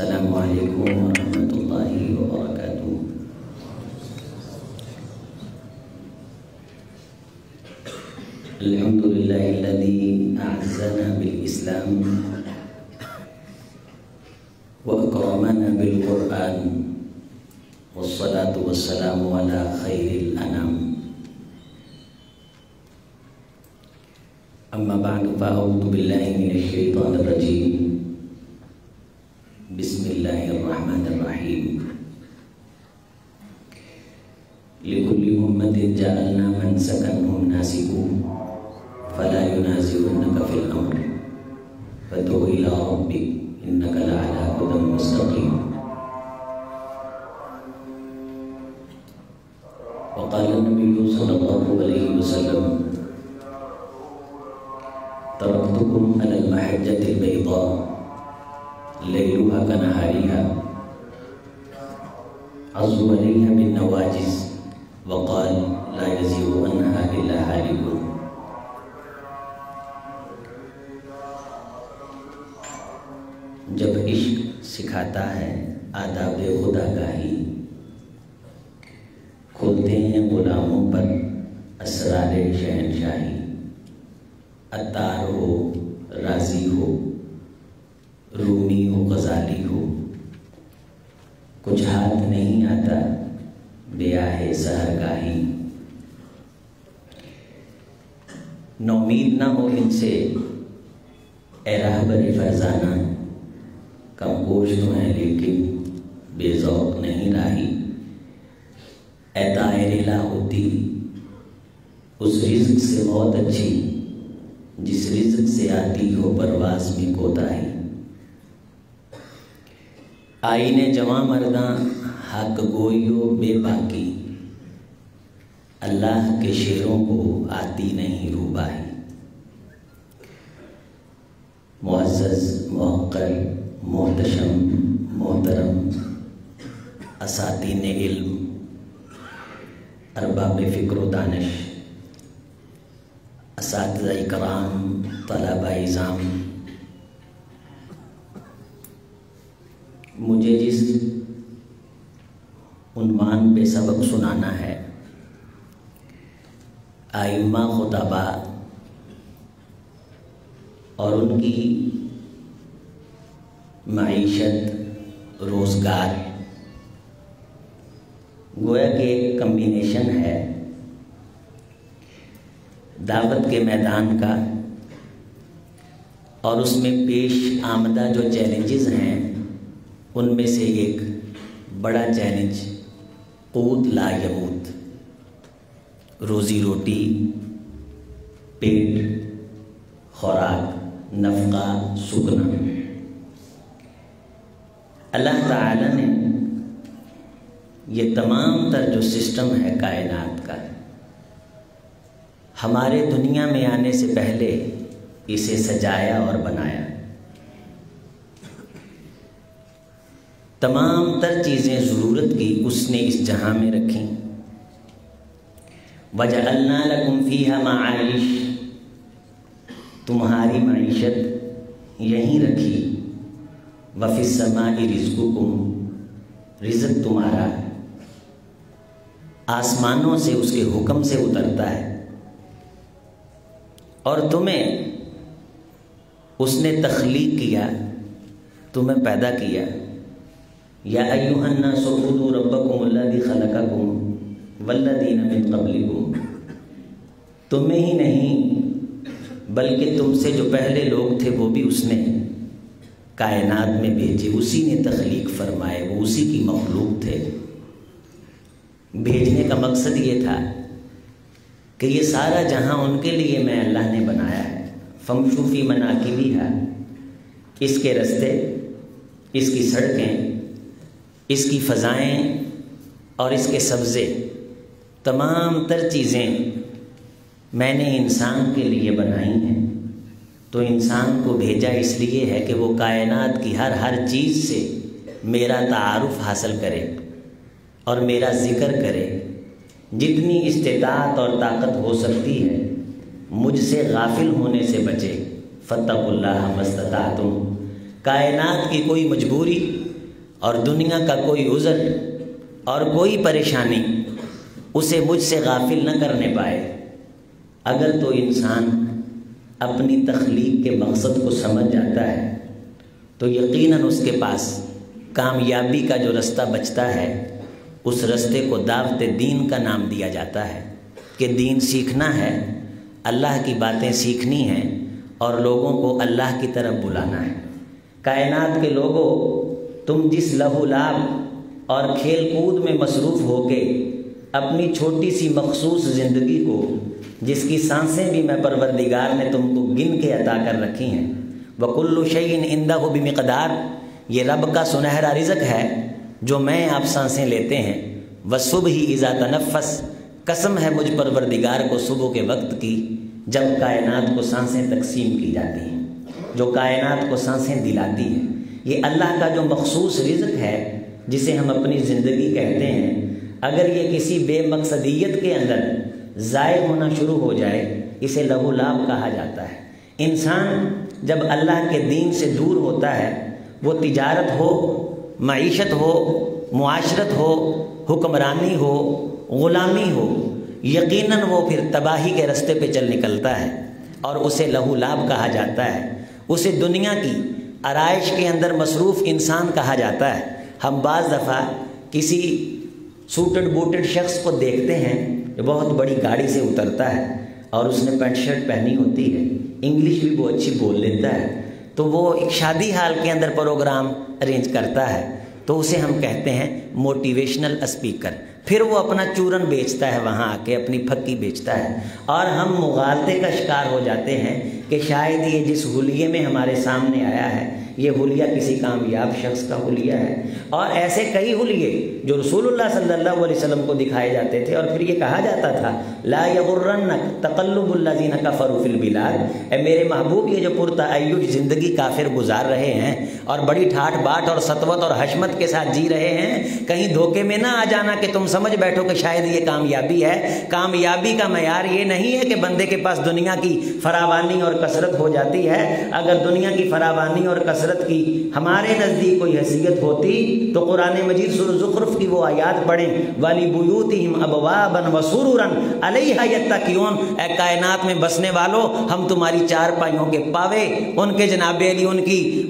السلام علیکم ورحمۃ اللہ وبرکاتہ۔ الحمد للہ الذی اعزنا بالاسلام واکرمنا بالقرآن والصلاة والسلام علی خیر الانام۔ اما بعد فاعوذ باللہ من الشیطان الرجیم، بسم اللہ الرحمن الرحیم۔ لکل امت جعلنا منسکا هم ناسکوه فلا ينازعنك في الامر فادع الى ربك انك لعلى هدى مستقيم۔ وقال النبي صلى الله عليه وسلم: تركتكم على المحجة البيضاء ليلها كنهارها عضوا عليها بالنواجذ وقال لا يزيغ عنها إلا هالك۔ جب عشق سکھاتا ہے آداب خدا گاہی، کھولتے ہیں غلاموں پر اسرار شہنشاہی۔ عطار ہو، رازی ہو، رومی ہو، غزالی ہو، کچھ ہاتھ نہیں آتا بیاہ سحرگاہی۔ نومید نہ ہو ان سے اے راہبر فرزانہ، کم گوشت ہیں لیکن بے ذوق نہیں راہی۔ اے طائر لاہوتی، اس رزق سے بہت اچھی جس رزق سے آتی ہو پرواز میں کوتاہی۔ آئینے جواں مرداں حق گوئیو بے باکی، اللہ کے شیروں کو آتی نہیں روباہی۔ معزز، موقر، محتشم، محترم اساتین علم، ارباب فکر و دانش، اساتذہ کرام، طلبہ اعظام، مجھے جس عنوان پہ سبق سنانا ہے، ائمہ خطبہ اور ان کی معیشت، روزگار، گویا کہ ایک کمبینیشن ہے دعوت کے میدان کا، اور اس میں پیش آمدہ جو چیلنجز ہیں ان میں سے ایک بڑا چیلنج قوت لا یموت، روزی روٹی، پیٹ، خوراک، نفقہ، سکنا۔ اللہ تعالیٰ نے یہ تمام تر جو سسٹم ہے کائنات کا، ہمارے دنیا میں آنے سے پہلے اسے سجایا اور بنایا۔ تمام تر چیزیں ضرورت کی اس نے اس جہاں میں رکھیں۔ وَجَعَلْنَا لَكُمْ فِيهَا مَعَائِشَ، تمہاری معیشت یہیں رکھی۔ وَفِي السَّمَاءِ رِزْقُكُمْ، رزق تمہارا آسمانوں سے اس کے حکم سے اترتا ہے، اور تمہیں اس نے تخلیق کیا، تمہیں پیدا کیا۔ یا ایھا الناس اعبدوا ربکم الذی خلقکم والذین من قبلکم، تمہیں ہی نہیں بلکہ تم سے جو پہلے لوگ تھے وہ بھی اس نے کائنات میں بھیجے، اسی نے تخلیق فرمائے، وہ اسی کی مخلوق تھے۔ بھیجنے کا مقصد یہ تھا کہ یہ سارا جہاں ان کے لیے میں اللہ نے بنایا ہے۔ فَامْشُوا فِي مَنَاكِبِهَا، اس کے رستے، اس کی سڑکیں، اس کی فضائیں اور اس کے سبزے، تمام تر چیزیں میں نے انسان کے لیے بنائی ہیں۔ تو انسان کو بھیجا اس لیے ہے کہ وہ کائنات کی ہر چیز سے میرا تعارف حاصل کرے اور میرا ذکر کرے، جتنی استطاعت اور طاقت ہو سکتی ہے مجھ سے غافل ہونے سے بچے۔ فاتقوا اللہ ما استطعتم، کائنات کی کوئی مجبوری اور دنیا کا کوئی عذر اور کوئی پریشانی اسے مجھ سے غافل نہ کرنے پائے۔ اگر تو انسان اپنی تخلیق کے مقصد کو سمجھ جاتا ہے تو یقیناً اس کے پاس کامیابی کا جو رستہ بچتا ہے اس رستے کو دعوت دین کا نام دیا جاتا ہے کہ دین سیکھنا ہے، اللہ کی باتیں سیکھنی ہیں اور لوگوں کو اللہ کی طرف بلانا ہے۔ کائنات کے لوگوں، تم جس لہو لعب اور کھیل کود میں مصروف ہو کے اپنی چھوٹی سی مخصوص زندگی کو، جس کی سانسیں بھی میں پروردگار نے تم کو گن کے عطا کر رکھی ہیں، وَكُلُّ شَيْءٍ عِندَهُ بِمِقْدَارٍ، یہ رب کا سنہرا رزق ہے جو میں آپ سانسیں لیتے ہیں۔ وَالصُّبْحِ إِذَا تَنَفَّسَ، قسم ہے مجھ پروردگار کو صبح کے وقت کی جب کائنات کو سانسیں تقسیم کی جاتی ہیں، جو کائنات کو سانسیں دلاتی ہے۔ یہ اللہ کا جو مخصوص رزق ہے جسے ہم اپنی زندگی کہتے ہیں، اگر یہ کسی بے مقصدیت کے اندر ضائع ہونا شروع ہو جائے اسے لہو لعب کہا جاتا ہے۔ انسان جب اللہ کے دین سے دور ہوتا ہے، وہ تجارت ہو، معیشت ہو، معاشرت ہو، حکمرانی ہو، غلامی ہو، یقیناً وہ پھر تباہی کے رستے پہ چل نکلتا ہے اور اسے لہو لعب کہا جاتا ہے، اسے دنیا کی آرائش کے اندر مصروف انسان کہا جاتا ہے۔ ہم بعض دفعہ کسی سوٹڈ بوٹڈ شخص کو دیکھتے ہیں جو بہت بڑی گاڑی سے اترتا ہے اور اس نے پینٹ شرٹ پہنی ہوتی ہے، انگلش بھی وہ اچھی بول لیتا ہے، تو وہ ایک شادی ہال کے اندر پروگرام ارینج کرتا ہے تو اسے ہم کہتے ہیں موٹیویشنل اسپیکر۔ پھر وہ اپنا چورن بیچتا ہے، وہاں آ کے اپنی پھکی بیچتا ہے، اور ہم مغالطے کا شکار ہو جاتے ہیں کہ شاید یہ جس حلیے میں ہمارے سامنے آیا ہے یہ حلیہ کسی کامیاب شخص کا حلیہ ہے۔ اور ایسے کئی حلیے جو رسول اللہ صلی اللہ علیہ وسلم کو دکھائے جاتے تھے، اور پھر یہ کہا جاتا تھا لا یغرنک تقلب الذین کفروا فی البلاد، اے میرے محبوب یہ جو پرتعیش زندگی کافر گزار رہے ہیں اور بڑی ٹھاٹ باٹ اور سطوت اور حشمت کے ساتھ جی رہے ہیں، کہیں دھوکے میں نہ آ جانا کہ تم سمجھ بیٹھو کہ شاید یہ کامیابی ہے۔ کامیابی کا معیار یہ نہیں ہے کہ بندے کے پاس دنیا کی فراوانی اور کثرت ہو جاتی ہے۔ اگر دنیا کی فراوانی اور کثرت کی ہمارے نزدیک کوئی حیثیت ہوتی تو قرآن مجید سورہ زخرف کی وہ آیات پڑھیں وَلِبُيُوتِهِمْ أَبْوَابًا وَسُرُرًا عَلَيْهَا يَتَّكِئُونَ، اے کائنات میں بسنے والوں، ہم تمہاری چار پائیوں کے پاوے، ان کے جناب علی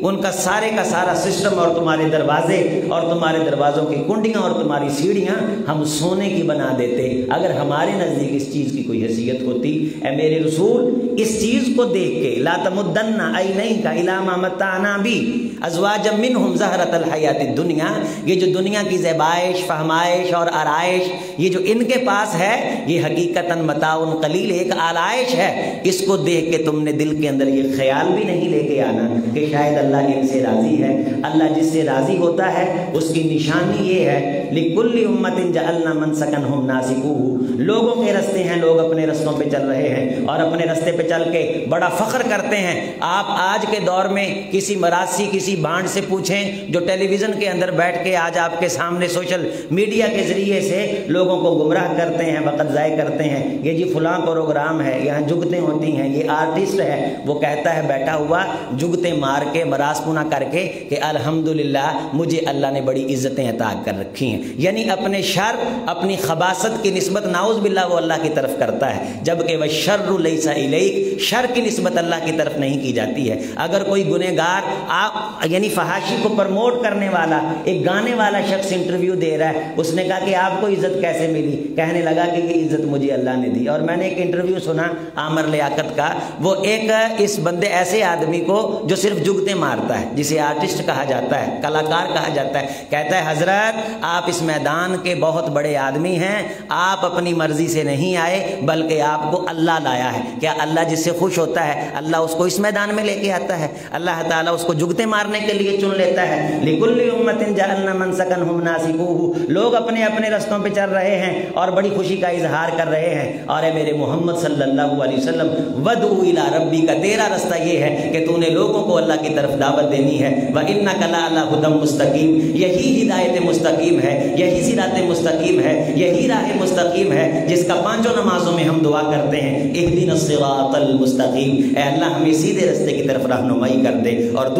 ان کا سارے کا سارا سسٹم، اور تمہارے دروازے اور تمہارے دروازوں کی کنڈیاں اور تمہاری سیڑھیاں ہم سونے کی بنا دیتے اگر ہمارے نزدیک اس چیز کی کوئی حیثیت ہوتی۔ اے میرے رسول، اس چیز کو دیکھ کے لا تمدن عینیک الی ما متعنا بی ازواجا منہم زہرۃ الحیات الدنیا، یہ جو دنیا کی زیبائش، فہمائش اور آرائش یہ جو ان کے پاس ہے یہ حقیقتاً متاع قلیل، ایک آرائش ہے، اس کو دیکھ کے تم نے دل کے اندر یہ خیال بھی نہیں لے کے آنا کہ شاید اللہ ان سے راضی ہے۔ اللہ جس سے راضی ہوتا ہے اس کی نشانی یہ ہے لِكُلِّ أُمَّةٍ جَعَلْنَا مَنْسَكًا هُمْ نَاسِكُوهُ، لوگوں کے رستے ہیں، لوگ اپنے رستوں پہ چل رہے ہیں اور اپنے رستے پہ چل کے بڑا فخر کرتے ہیں۔ آپ آج کے دور میں کسی مراسی، کسی بانڈ سے پوچھیں جو ٹیلی ویژن کے اندر بیٹھ کے آج آپ کے سامنے سوشل میڈیا کے ذریعے سے لوگوں کو گمراہ کرتے ہیں، وقت ضائع کرتے ہیں، یہ جی فلاں پروگرام ہے، یہاں جگتیں ہوتی ہیں، یہ آرٹسٹ ہے، وہ کہتا ہے بیٹھا ہوا جگتیں مار کے مراس پونا کر کے کہ الحمدللہ مجھے اللہ نے بڑی عزتیں عطا کر رکھی ہیں، یعنی اپنے شر، اپنی خباثت کی نسبت نعوذ باللہ وہ اللہ کی طرف کرتا ہے، جبکہ وہ شر لیس الیک، شر کی نسبت اللہ کی طرف نہیں کی جاتی ہے۔ اگر کوئی گنہگار یعنی فحاشی کو پرموٹ کرنے والا ایک گانے والا شخص انٹرویو دے رہا ہے، اس نے کہا کہ آپ کو عزت کیسے ملی؟ کہنے لگا کہ یہ عزت مجھے اللہ نے دی۔ اور میں نے ایک انٹرویو سنا عامر لیاقت کا، وہ ایک اس بندے ایسے آدمی کو جو صرف جگتیں مارتا ہے، جسے آرٹسٹ کہا جاتا ہے، کلاکار کہا جاتا ہے، کہتا ہے حضرت آپ اس میدان کے بہت بڑے آدمی ہیں، آپ اپنی مرضی سے نہیں آئے بلکہ آپ کو اللہ لایا ہے۔ کیا اللہ جس سے خوش ہوتا ہے اللہ اس کو اس میدان میں لے کے آتا ہے؟ اللہ تعالیٰ اس کو جگتے مارنے کے لیے چن لیتا ہے۔ لِكُلِّ أُمَّةٍ جَعَلْنَا مَنْسَكًا هُمْ نَاسِكُوهُ، لوگ اپنے اپنے رستوں پہ چل رہے ہیں اور بڑی خوشی کا اظہار کر رہے ہیں۔ اور اے میرے محمد صلی اللہ علیہ وسلم وَدْعُ إِلَىٰ رَبِّكَ، تیرا رستہ یہ ہے کہ تو نے لوگوں کو اللہ کی طرف دعوت دینی ہے۔ وَإِنَّكَ لَعَلَىٰ هُدًى مُسْتَقِيمٍ، یہی ہدایت مستقیم ہے، یہی صراط مستقیم ہے، یہی راہ مستقیم ہے جس کا پانچوں نمازوں میں ہم دعا کرتے ہیں اهدنا الصراط المستقیم، اے اللہ ہمیں سیدھے رستے کی طرف رہنمائی کر دے۔ اور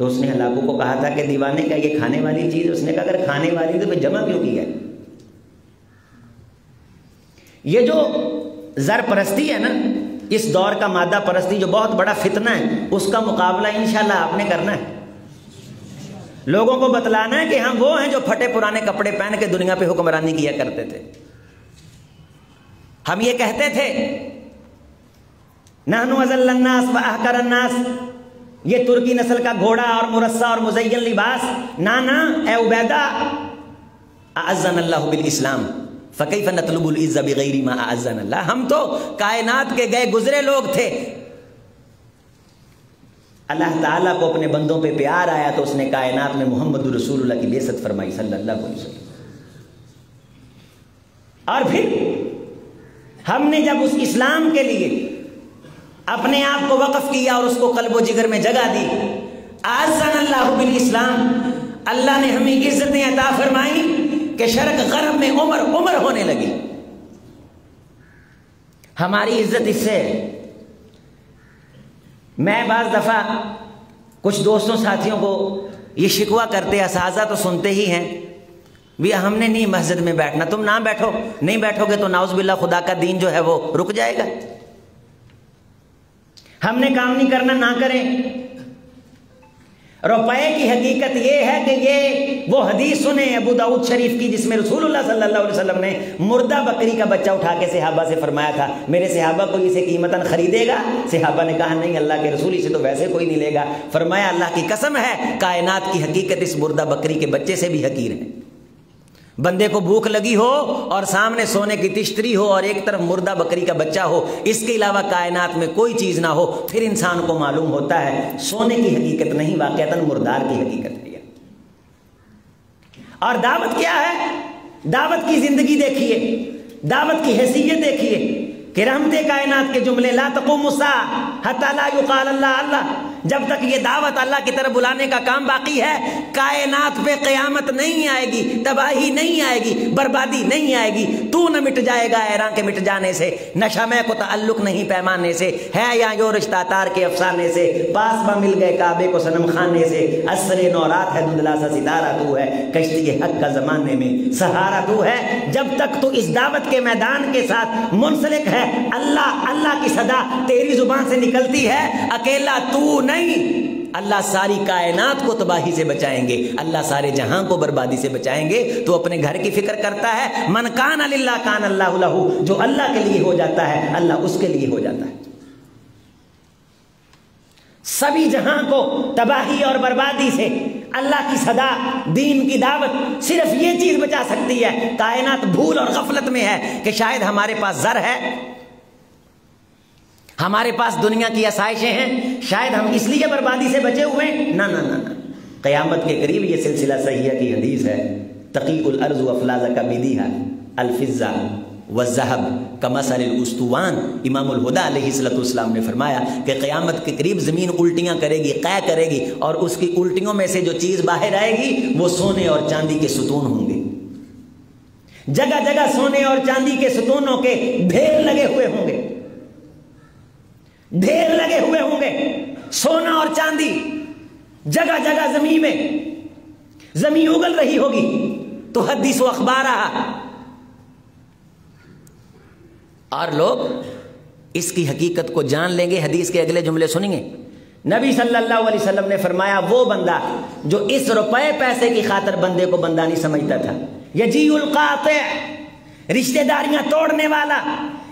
تو اس نے ہلاکو کو کہا تھا کہ دیوانے کا یہ کھانے والی چیز، اس نے کہا اگر کھانے والی تو پھر جمع کیوں کیا؟ یہ جو زر پرستی ہے نا، اس دور کا مادہ پرستی جو بہت بڑا فتنہ ہے، اس کا مقابلہ انشاءاللہ آپ نے کرنا ہے۔ لوگوں کو بتلانا ہے کہ ہم وہ ہیں جو پھٹے پرانے کپڑے پہن کے دنیا پہ حکمرانی کیا کرتے تھے۔ ہم یہ کہتے تھے نحن اذل الناس واحقر الناس، یہ ترکی نسل کا گھوڑا اور مرصع اور مزین لباس، نانا اے عبیدہ، اعزنا اللہ بالاسلام فکیف نطلب العز بغیر ما اعزنا اللہ، ہم تو کائنات کے گئے گزرے لوگ تھے۔ اللہ تعالیٰ کو اپنے بندوں پہ پیار آیا تو اس نے کائنات میں محمد رسول اللہ کی بعثت فرمائی صلی اللہ علیہ وسلم۔ اور پھر ہم نے جب اس اسلام کے لیے اپنے آپ کو وقف کیا اور اس کو قلب و جگر میں جگہ دی، اعزنا اللہ بالاسلام، اللہ نے ہمیں عزتیں عطا فرمائی کہ شرق غرب میں عمر عمر ہونے لگی۔ ہماری عزت اس سے ہے۔ میں بعض دفعہ کچھ دوستوں ساتھیوں کو یہ شکوہ کرتے، اساتذہ تو سنتے ہی ہیں، بھی ہم نے نہیں مسجد میں بیٹھنا، تم نہ بیٹھو، نہیں بیٹھو گے تو نعوذ باللہ خدا کا دین جو ہے وہ رک جائے گا۔ ہم نے کام نہیں کرنا، نہ کریں۔ روپے کی حقیقت یہ ہے کہ یہ وہ حدیث سنیں ابو داؤد شریف کی جس میں رسول اللہ صلی اللہ علیہ وسلم نے مردہ بکری کا بچہ اٹھا کے صحابہ سے فرمایا تھا میرے صحابہ کو اسے قیمتاً خریدے گا؟ صحابہ نے کہا نہیں اللہ کے رسول، اسے تو ویسے کوئی نہیں لے گا۔ فرمایا اللہ کی قسم ہے کائنات کی حقیقت اس مردہ بکری کے بچے سے بھی حقیر ہے۔ بندے کو بھوک لگی ہو اور سامنے سونے کی تشتری ہو اور ایک طرف مردہ بکری کا بچہ ہو، اس کے علاوہ کائنات میں کوئی چیز نہ ہو، پھر انسان کو معلوم ہوتا ہے سونے کی حقیقت نہیں، واقعتاً مردار کی حقیقت ہے۔ اور دعوت کیا ہے؟ دعوت کی زندگی دیکھیے، دعوت کی حیثیت دیکھیے کہ رحمت کائنات کے جملے لا تقوم الساعہ حتی لا یقال اللہ اللہ، جب تک یہ دعوت اللہ کی طرف بلانے کا کام باقی ہے کائنات پہ قیامت نہیں آئے گی، تباہی نہیں آئے گی، بربادی نہیں آئے گی۔ تو نہ مٹ جائے گا حیران کے مٹ جانے سے، نہ شمع کو تعلق نہیں پیمانے سے، ہے یا جو رشتہ تار کے افسانے سے، پاس با مل گئے کعبے کو صنم خانے سے، عصر نورات ہے دھندلا سا ستارہ تو ہے، کشتی حق کا زمانے میں سہارا تو ہے۔ جب تک تو اس دعوت کے میدان کے ساتھ منسلک ہے، اللہ اللہ کی صدا تیری زبان سے نکلتی ہے، اکیلا تو نہیں، اللہ ساری کائنات کو تباہی سے بچائیں گے، اللہ سارے جہاں کو بربادی سے بچائیں گے۔ تو اپنے گھر کی فکر کرتا ہے، من کان للہ کان اللہ لہ، جو اللہ کے لیے ہو جاتا ہے اللہ اس کے لیے ہو جاتا ہے۔ سبھی جہاں کو تباہی اور بربادی سے اللہ کی صدا، دین کی دعوت، صرف یہ چیز بچا سکتی ہے۔ کائنات بھول اور غفلت میں ہے کہ شاید ہمارے پاس زر ہے، ہمارے پاس دنیا کی آسائشیں ہیں، شاید ہم اس لیے بربادی سے بچے ہوئے ہیں۔ نہ نہ نہ، قیامت کے قریب یہ سلسلہ صحیحہ کی حدیث ہے، تقیء الارض افلاذک بدیہا الفضہ والذہب کمثل الاسطوان۔ امام الہدیٰ علیہ السلام نے فرمایا کہ قیامت کے قریب زمین الٹیاں کرے گی، قے کرے گی، اور اس کی الٹیوں میں سے جو چیز باہر آئے گی وہ سونے اور چاندی کے ستون ہوں گے۔ جگہ جگہ سونے اور چاندی کے ستونوں کے ڈھیر لگے ہوئے ہوں گے، ڈھیر لگے ہوئے ہوں گے، سونا اور چاندی جگہ جگہ زمین میں، زمین اگل رہی ہوگی تو حدیث و اخبار رہا، اور لوگ اس کی حقیقت کو جان لیں گے۔ حدیث کے اگلے جملے سنیں گے، نبی صلی اللہ علیہ وسلم نے فرمایا وہ بندہ جو اس روپے پیسے کی خاطر بندے کو بندہ نہیں سمجھتا تھا، یجیء القاطع، رشتہ داریاں توڑنے والا،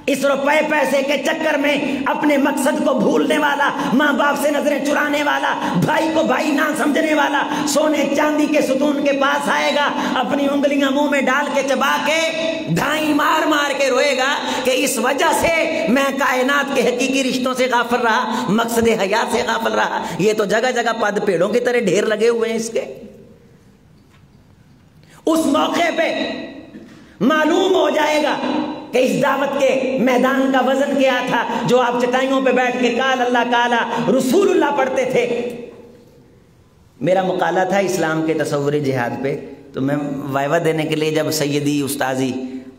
اس روپے پیسے کے چکر میں اپنے مقصد کو بھولنے والا، ماں باپ سے نظریں چرانے والا، بھائی کو بھائی نہ سمجھنے والا، سونے چاندی کے ستون کے پاس آئے گا، اپنی انگلیاں منہ میں ڈال کے چبا کے دھائیں مار مار کے روئے گا کہ اس وجہ سے میں کائنات کے حقیقی رشتوں سے غافل رہا، مقصد حیات سے غافل رہا۔ یہ تو جگہ جگہ پد پیڑوں کی طرح ڈھیر لگے ہوئے ہیں اس کے۔ اس موقع پہ معلوم ہو جائے گا کہ اس دعوت کے میدان کا وزن کیا تھا، جو آپ چٹائیوں پہ بیٹھ کے قال اللہ قالا رسول اللہ پڑھتے تھے۔ میرا مقالہ تھا اسلام کے تصور جہاد پہ، تو میں وائوہ دینے کے لیے جب سیدی استاذی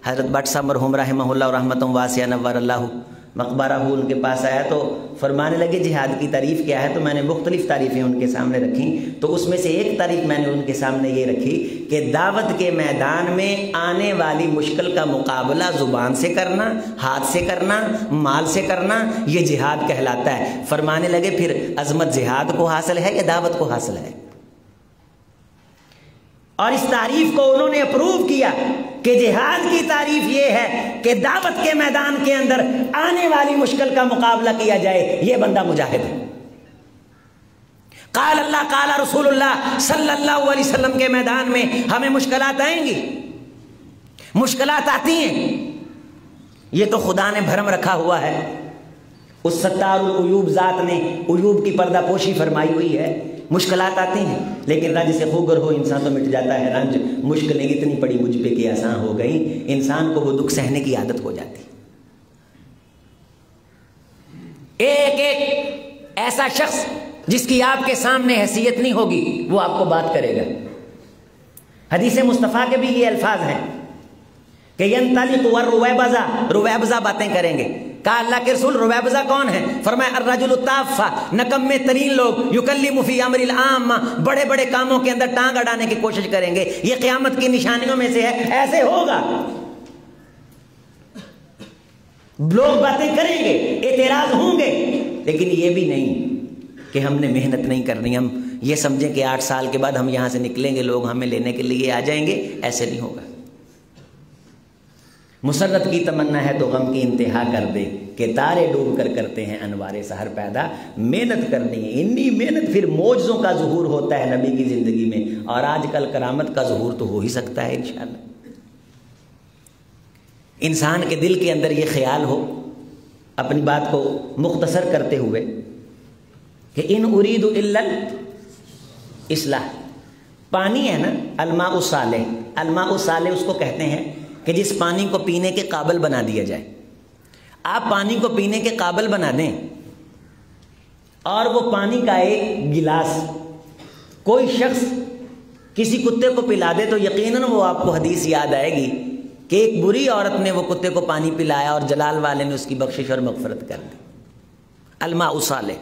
حضرت بٹ صاحب مرحوم رحمہ اللہ رحمۃ واسعہ نور اللہ مقبرہ ہو ان کے پاس آیا تو فرمانے لگے جہاد کی تعریف کیا ہے؟ تو میں نے مختلف تعریفیں ان کے سامنے رکھیں، تو اس میں سے ایک تعریف میں نے ان کے سامنے یہ رکھی کہ دعوت کے میدان میں آنے والی مشکل کا مقابلہ زبان سے کرنا، ہاتھ سے کرنا، مال سے کرنا، یہ جہاد کہلاتا ہے۔ فرمانے لگے پھر عظمت جہاد کو حاصل ہے یا دعوت کو حاصل ہے؟ اور اس تعریف کو انہوں نے اپروو کیا کہ جہاد کی تعریف یہ ہے کہ دعوت کے میدان کے اندر آنے والی مشکل کا مقابلہ کیا جائے، یہ بندہ مجاہد ہے۔ قال اللہ قال رسول اللہ صلی اللہ علیہ وسلم کے میدان میں ہمیں مشکلات آئیں گی، مشکلات آتی ہیں، یہ تو خدا نے بھرم رکھا ہوا ہے، اس ستار العیوب ذات نے عیوب کی پردہ پوشی فرمائی ہوئی ہے۔ مشکلات آتی ہیں لیکن رنج سے خوگر ہو انسان تو مٹ جاتا ہے، رنج مشکلیں اتنی پڑی مجھ پہ کہ آسان ہو گئی، انسان کو وہ دکھ سہنے کی عادت ہو جاتی۔ ایک ایک ایسا شخص جس کی آپ کے سامنے حیثیت نہیں ہوگی وہ آپ کو بات کرے گا۔ حدیث مصطفیٰ کے بھی یہ الفاظ ہیں کہ ینطلق والرویبضہ، رویبضہ باتیں کریں گے۔ کہا اللہ کے رسول رویبضہ کون ہے؟ فرمایا الرجل الطافہ، نکمے ترین لوگ، یکلم فی امر العامہ، بڑے بڑے کاموں کے اندر ٹانگ اڑانے کی کوشش کریں گے، یہ قیامت کی نشانیوں میں سے ہے، ایسے ہوگا۔ لوگ باتیں کریں گے، اعتراض ہوں گے، لیکن یہ بھی نہیں کہ ہم نے محنت نہیں کرنی، ہم یہ سمجھیں کہ 8 سال کے بعد ہم یہاں سے نکلیں گے، لوگ ہمیں لینے کے لیے آ جائیں گے، ایسے نہیں ہوگا۔ مسرت کی تمنا ہے تو غم کی انتہا کر دے کہ تارے ڈوب کر کرتے ہیں انوار سحر پیدا، محنت کرنی ہے، انی محنت پھر معجزوں کا ظہور ہوتا ہے نبی کی زندگی میں، اور آج کل کرامت کا ظہور تو ہو ہی سکتا ہے انشاءاللہ۔ انسان کے دل کے اندر یہ خیال ہو، اپنی بات کو مختصر کرتے ہوئے، کہ ان ارید الا الاصلاح، پانی ہے نا الماء الصالح، الماء الصالح اس کو کہتے ہیں کہ جس پانی کو پینے کے قابل بنا دیا جائے۔ آپ پانی کو پینے کے قابل بنا دیں اور وہ پانی کا ایک گلاس کوئی شخص کسی کتے کو پلا دے تو یقیناً وہ آپ کو حدیث یاد آئے گی کہ ایک بری عورت نے وہ کتے کو پانی پلایا اور جلال والے نے اس کی بخشش اور مغفرت کر دی۔ الماء الصالح،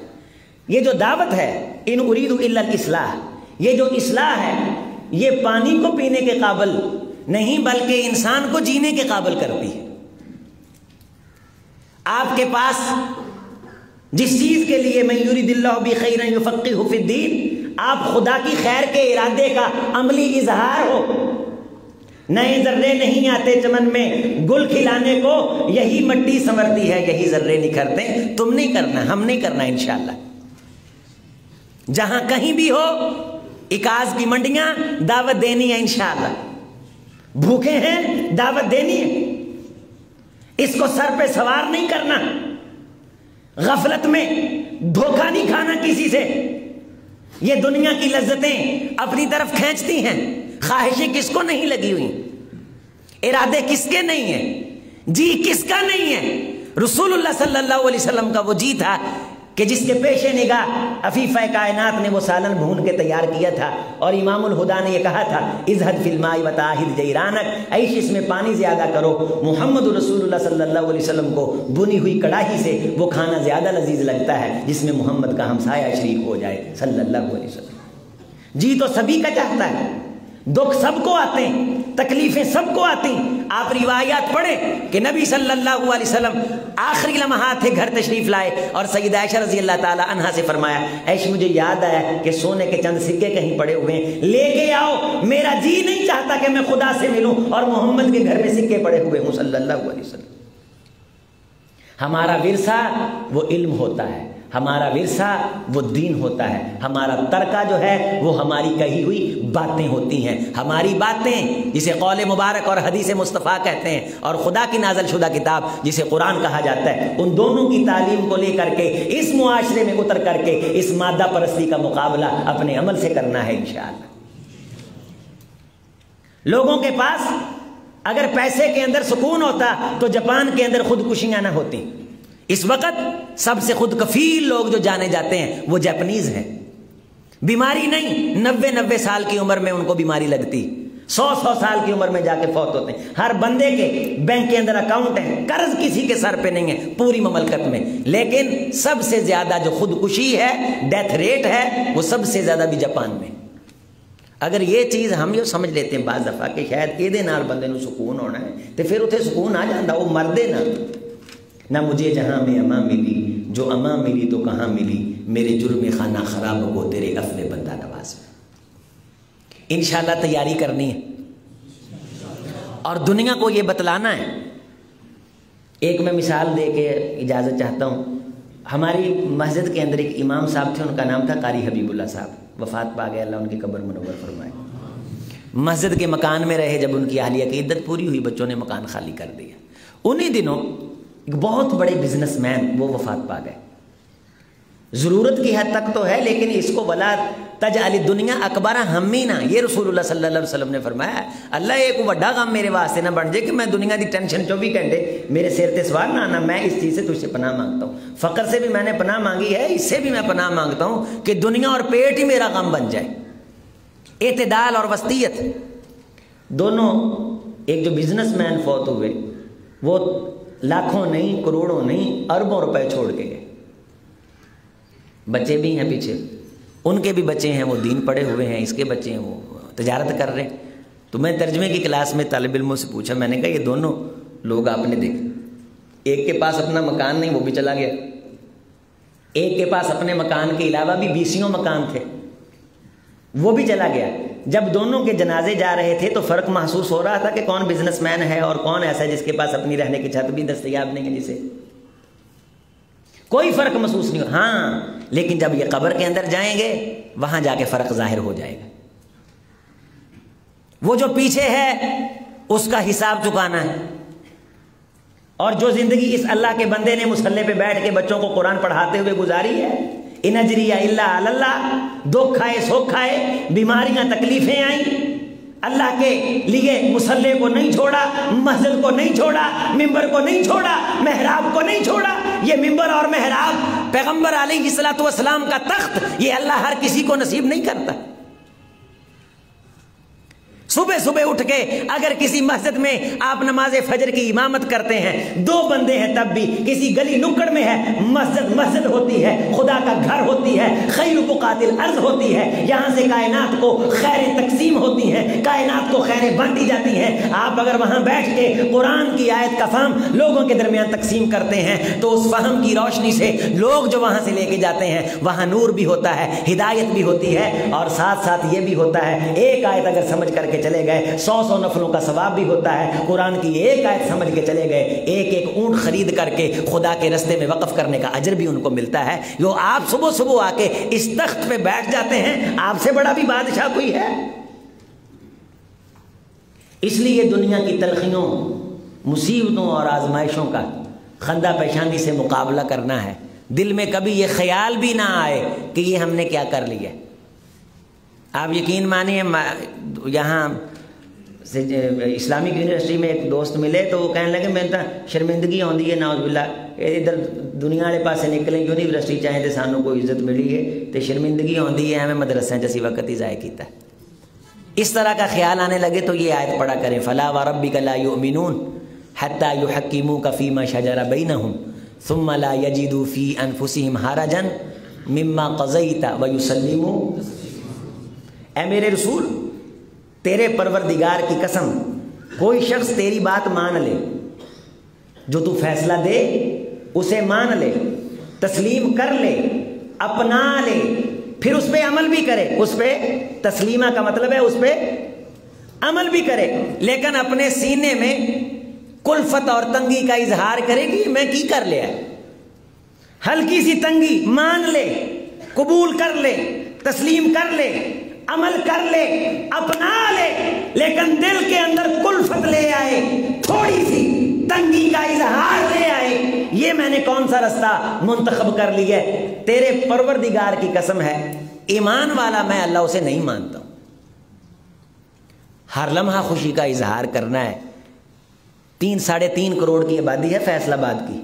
یہ جو دعوت ہے ان ارید الا الاصلاح، یہ جو اصلاح ہے یہ پانی کو پینے کے قابل نہیں بلکہ انسان کو جینے کے قابل کرتی ہے۔ آپ کے پاس جس چیز کے لیے من یرید اللہ بہ خیرا یفقہہ فی الدین، آپ خدا کی خیر کے ارادے کا عملی اظہار ہو۔ نئے ذرے نہیں آتے چمن میں گل کھلانے کو، یہی مٹی سنورتی ہے یہی ذرے نکھرتے، تم نہیں کرنا، ہم نہیں کرنا انشاءاللہ۔ جہاں کہیں بھی ہو اکاز کی منڈیاں، دعوت دینی ہے انشاءاللہ۔ بھوکے ہیں دعوت دینی ہے، اس کو سر پہ سوار نہیں کرنا، غفلت میں دھوکہ نہیں کھانا کسی سے۔ یہ دنیا کی لذتیں اپنی طرف کھینچتی ہیں، خواہشیں کس کو نہیں لگی ہوئی، ارادے کس کے نہیں ہیں، جی کس کا نہیں ہے؟ رسول اللہ صلی اللہ علیہ وسلم کا وہ جی تھا کہ جس کے پیش نگاہ عفیفہ کائنات نے وہ سالن بھون کے تیار کیا تھا، اور امام الہدا نے یہ کہا تھا اذهب فی الماء وطاہر جیرانک، عیش اس میں پانی زیادہ کرو۔ محمد رسول اللہ صلی اللہ علیہ وسلم کو بنی ہوئی کڑاہی سے وہ کھانا زیادہ لذیذ لگتا ہے جس میں محمد کا ہمسایہ شریک ہو جائے صلی اللہ علیہ وسلم۔ جی تو سبھی کا چاہتا ہے، دکھ سب کو آتے ہیں، تکلیفیں سب کو آتی ہیں۔ آپ روایات پڑھیں کہ نبی صلی اللہ علیہ وسلم آخری لمحات تھے گھر تشریف لائے اور سیدہ عائشہ رضی اللہ تعالی عنہا سے فرمایا عائشہ مجھے یاد آیا کہ سونے کے چند سکے کہیں پڑے ہوئے ہیں، لے کے آؤ، میرا جی نہیں چاہتا کہ میں خدا سے ملوں اور محمد کے گھر میں سکے پڑے ہوئے ہوں صلی اللہ علیہ وسلم۔ ہمارا ورثہ وہ علم ہوتا ہے، ہمارا ورثہ وہ دین ہوتا ہے، ہمارا ترکہ جو ہے وہ ہماری کہی ہوئی باتیں ہوتی ہیں، ہماری باتیں جسے قول مبارک اور حدیث مصطفیٰ کہتے ہیں، اور خدا کی نازل شدہ کتاب جسے قرآن کہا جاتا ہے، ان دونوں کی تعلیم کو لے کر کے اس معاشرے میں اتر کر کے اس مادہ پرستی کا مقابلہ اپنے عمل سے کرنا ہے انشاءاللہ۔ لوگوں کے پاس اگر پیسے کے اندر سکون ہوتا تو جاپان کے اندر خودکشیاں نہ ہوتی۔ اس وقت سب سے خود کفیل لوگ جو جانے جاتے ہیں وہ جاپنیز ہیں، بیماری نہیں، 90 سال کی عمر میں ان کو بیماری لگتی، 100 سال کی عمر میں جا کے فوت ہوتے ہیں. ہر بندے کے بینک کے اندر اکاؤنٹ ہے, قرض کسی کے سر پہ نہیں ہے پوری مملکت میں, لیکن سب سے زیادہ جو خودکشی ہے, ڈیتھ ریٹ ہے, وہ سب سے زیادہ بھی جاپان میں. اگر یہ چیز ہم یہ سمجھ لیتے ہیں بعض دفعہ کہ شاید یہ بندے نو سکون ہونا ہے, تو پھر اتنے سکون آ جاتا. وہ مردے نہ مجھے جہاں میں اما ملی, جو اما ملی تو کہاں ملی, میرے جرم خانہ خراب کو تیرے عفو بندہ نواز. انشاءاللہ تیاری کرنی ہے اور دنیا کو یہ بتلانا ہے. ایک میں مثال دے کے اجازت چاہتا ہوں. ہماری مسجد کے اندر ایک امام صاحب تھے, ان کا نام تھا قاری حبیب اللہ صاحب, وفات پا گئے, اللہ ان کی قبر منور فرمائے. مسجد کے مکان میں رہے, جب ان کی اہلیہ کی عدت پوری ہوئی بچوں نے مکان خالی کر دیا. انہی دنوں ایک بہت بڑے بزنس مین وہ وفات پا گئے. ضرورت کی حد تک تو ہے, لیکن اس کو ولا تجعل الدنیا اکبر ہمینا, یہ رسول اللہ صلی اللہ علیہ وسلم نے فرمایا. اللہ ایک بڑا غم میرے واسطے نہ بن جائے کہ میں دنیا دی ٹینشن 24 گھنٹے میرے سر تے سوار نہ آنا. میں اس چیز سے تجھ سے پناہ مانگتا ہوں. فقر سے بھی میں نے پناہ مانگی ہے, اس سے بھی میں پناہ مانگتا ہوں کہ دنیا اور پیٹ ہی میرا غم بن جائے. اعتدال اور وسطیت دونوں. ایک جو بزنس مین فوت ہوئے, وہ لاکھوں نہیں, کروڑوں نہیں, اربوں روپے چھوڑ کے گئے. بچے بھی ہیں پیچھے, ان کے بھی بچے ہیں, وہ دین پڑھے ہوئے ہیں, اس کے بچے ہیں وہ تجارت کر رہے ہیں. تو میں ترجمے کی کلاس میں طالب علموں سے پوچھا, میں نے کہا یہ دونوں لوگ آپ نے دیکھے, ایک کے پاس اپنا مکان نہیں وہ بھی چلا گیا, ایک کے پاس اپنے مکان کے علاوہ بھی 20 مکان تھے وہ بھی چلا گیا. جب دونوں کے جنازے جا رہے تھے تو فرق محسوس ہو رہا تھا کہ کون بزنس مین ہے اور کون ایسا جس کے پاس اپنی رہنے کی چھت بھی دستیاب نہیں ہے, جسے کوئی فرق محسوس نہیں ہو. ہاں, لیکن جب یہ قبر کے اندر جائیں گے وہاں جا کے فرق ظاہر ہو جائے گا. وہ جو پیچھے ہے اس کا حساب چکانا ہے, اور جو زندگی اس اللہ کے بندے نے مصلی پہ بیٹھ کے بچوں کو قرآن پڑھاتے ہوئے گزاری ہے, ان اجری الا علی اللہ, دکھ آئے سکھ آئے, بیماریاں تکلیفیں آئیں, اللہ کے لیے مصلی کو نہیں چھوڑا, مسجد کو نہیں چھوڑا, ممبر کو نہیں چھوڑا, محراب کو نہیں چھوڑا. یہ ممبر اور محراب پیغمبر علیہ الصلوۃ والسلام کا تخت, یہ اللہ ہر کسی کو نصیب نہیں کرتا. صبح صبح اٹھ کے اگر کسی مسجد میں آپ نماز فجر کی امامت کرتے ہیں, 2 بندے ہیں تب بھی, کسی گلی نکڑ میں ہے, مسجد ہوتی ہے, خدا کا گھر ہوتی ہے, خیر بقات الارض ہوتی ہے, یہاں سے کائنات کو خیریں تقسیم ہوتی ہیں, کائنات کو خیریں بانٹی جاتی ہیں. آپ اگر وہاں بیٹھ کے قرآن کی آیت کا فہم لوگوں کے درمیان تقسیم کرتے ہیں تو اس فہم کی روشنی سے لوگ جو وہاں سے لے کے جاتے ہیں وہاں نور بھی ہوتا ہے, ہدایت بھی ہوتی ہے, اور ساتھ ساتھ یہ بھی ہوتا ہے ایک آیت اگر سمجھ کر کے چلے گئے 100 نفلوں کا ثواب بھی ہوتا ہے. قرآن کی ایک آیت سمجھ کے چلے گئے, ایک اونٹ خرید کر کے خدا کے رستے میں وقف کرنے کا اجر بھی ان کو ملتا ہے. جو آپ صبح صبح آ کے اس تخت پہ بیٹھ جاتے ہیں, آپ سے بڑا بھی بادشاہ کوئی ہے. اس لیے دنیا کی تلخیوں, مصیبتوں اور آزمائشوں کا خندہ پیشانی سے مقابلہ کرنا ہے. دل میں کبھی یہ خیال بھی نہ آئے کہ یہ ہم نے کیا کر لیا. آپ یقین مانیے, یہاں اسلامک یونیورسٹی میں ایک دوست ملے تو وہ کہنے لگے میں تو شرمندگی آتی ہے نعوذ باللہ, ادھر دنیا والے پاسے نکلیں یونیورسٹی چاہے تو سانوں کوئی عزت ملی ہے, تو شرمندگی آتی ہے ہمیں مدرسے جیسی وقت ہی ضائع کیتا ہے. اس طرح کا خیال آنے لگے تو یہ آیت پڑھا کریں, فلا وربک لا یؤمنون حتی یحکموک فیما شجر بینہم ثم لا یجدوا فی انفسہم حرجا مما قضیت ویسلموا. اے میرے رسول, تیرے پروردگار کی قسم, کوئی شخص تیری بات مان لے, جو تو فیصلہ دے اسے مان لے, تسلیم کر لے, اپنا لے, پھر اس پہ عمل بھی کرے. اس پہ تسلیمہ کا مطلب ہے اس پہ عمل بھی کرے, لیکن اپنے سینے میں کلفت اور تنگی کا اظہار کرے کہ میں کی کر لیا. ہلکی سی تنگی مان لے, قبول کر لے, تسلیم کر لے, عمل کر لے, اپنا لے, لیکن دل کے اندر کلفت لے آئے, تھوڑی سی تنگی کا اظہار لے آئے, یہ میں نے کون سا رستہ منتخب کر لیا ہے. تیرے پروردگار کی قسم ہے, ایمان والا میں اللہ اسے نہیں مانتا ہوں. ہر لمحہ خوشی کا اظہار کرنا ہے. 3-3.5 کروڑ کی آبادی ہے فیصل آباد کی,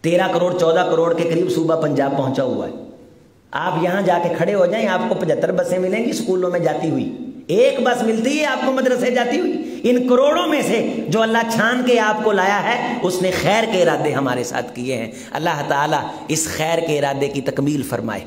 13 کروڑ 14 کروڑ کے قریب صوبہ پنجاب پہنچا ہوا ہے. آپ یہاں جا کے کھڑے ہو جائیں, آپ کو 75 بسیں ملیں گی اسکولوں میں جاتی ہوئی, ایک بس ملتی ہے آپ کو مدرسے جاتی ہوئی، ان کروڑوں میں سے جو اللہ چھان کے آپ کو لایا ہے اس نے خیر کے ارادے ہمارے ساتھ کیے ہیں۔ اللہ تعالیٰ اس خیر کے ارادے کی تکمیل فرمائے،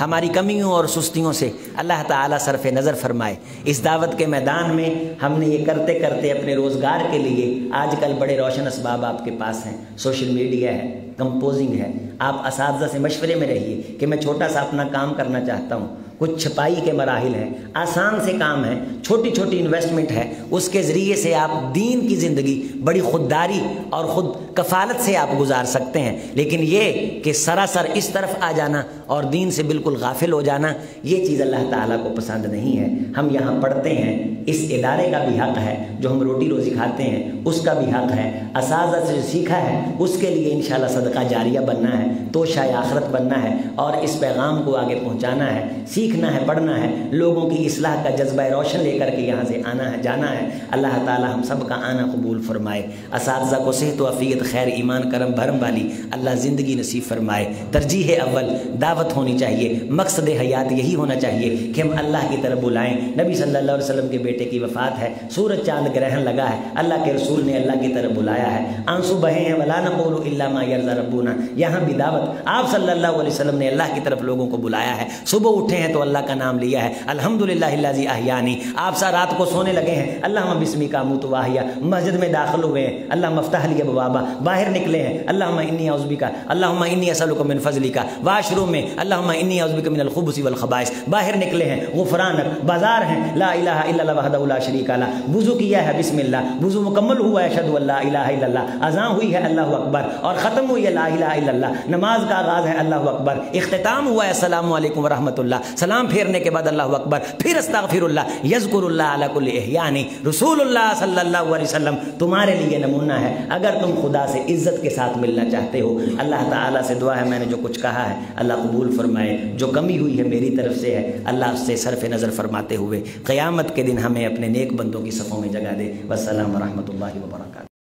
ہماری کمیوں اور سستیوں سے اللہ تعالیٰ صرف نظر فرمائے۔ اس دعوت کے میدان میں ہم نے یہ کرتے کرتے اپنے روزگار کے لیے آج کل بڑے روشن اسباب آپ کے پاس ہیں، سوشل میڈیا ہے، کمپوزنگ ہے، آپ اساتذہ سے مشورے میں رہیے کہ میں چھوٹا سا اپنا کام کرنا چاہتا ہوں، کچھ چھپائی کے مراحل ہیں، آسان سے کام ہے، چھوٹی چھوٹی انویسٹمنٹ ہے، اس کے ذریعے سے آپ دین کی زندگی بڑی خودداری اور خود کفالت سے آپ گزار سکتے ہیں۔ لیکن یہ کہ سراسر اس طرف آ جانا اور دین سے بالکل غافل ہو جانا، یہ چیز اللہ تعالیٰ کو پسند نہیں ہے۔ ہم یہاں پڑھتے ہیں، اس ادارے کا بھی حق ہے، جو ہم روٹی روزی کھاتے ہیں اس کا بھی حق ہے، اساتذہ سے جو سیکھا ہے اس کے لیے انشاءاللہ صدقہ جاریہ بننا ہے، توشہ آخرت بننا ہے اور اس پیغام کو آگے پہنچانا ہے، سیکھنا ہے، پڑھنا ہے، لوگوں کی اصلاح کا جذبہ روشن لے کر کے یہاں سے آنا ہے، جانا ہے۔ اللہ تعالی ہم سب کا آنا قبول فرمائے، اساتذہ کو صحت و عافیت، خیر، ایمان، کرم بھرم والی اللہ زندگی نصیب فرمائے۔ ترجیح اول دعوت ہونی چاہیے، مقصد حیات یہی ہونا چاہیے کہ ہم اللہ کی طرف بلائیں۔ نبی صلی اللہ علیہ وسلم کے بیٹے کی وفات ہے، سورج چاند گرہن لگا ہے، اللہ کے رسول نے اللہ کی طرف بلایا ہے، آنسو بہے ہیں، ولا نقول الا ما يرضى ربنا، یہاں بھی دعوت، آپ صلی اللہ علیہ وسلم نے اللہ کی طرف لوگوں کو بلایا ہے، صبح اٹھے ہیں تو اللہ کا نام لیا ہے، الحمدللہ الذی احیانی، آپ سا رات کو سونے لگے ہیں، اللہم بسمک اموت واحیا، مسجد میں داخل ہوئے ہیں، اللہم افتح لی ابوابا، باہر نکلے ہیں، اللہم انی اعوذ بک، اللہم انی اسألک من فضلک، واش روم میں اللہم انی اعوذ بک من الخبث والخبائث، باہر نکلے ہیں، غفرانک، بازار ہیں، لا الہ الا اللہ وحدہ لا شریک لہ، وضو کیا ہے بسم اللہ، وضو مکمل ہوا ہے اشہد ان لا الہ الا اللہ، اذان ہوئی ہے اللہ اکبر اور ختم ہوئی ہے لا الہ الا اللہ، نماز کا آغاز ہے اللہ اکبر، اختتام ہوا ہے السلام علیکم ورحمۃ اللہ، سلام پھیرنے کے بعد اللہ اکبر، پھر استغفر اللہ، یذکر اللہ علی کل احیان، رسول اللہ صلی اللہ علیہ وسلم تمہارے لیے نمونہ ہے۔ اگر تم خدا سے عزت کے ساتھ ملنا چاہتے ہو، اللہ تعالیٰ سے دعا ہے میں نے جو کچھ کہا ہے اللہ قبول فرمائے، جو کمی ہوئی ہے میری طرف سے ہے، اللہ اس سے صرف نظر فرماتے ہوئے قیامت کے دن ہمیں اپنے نیک بندوں کی صفوں میں جگہ دے۔ والسلام ورحمۃ اللہ وبرکاتہ۔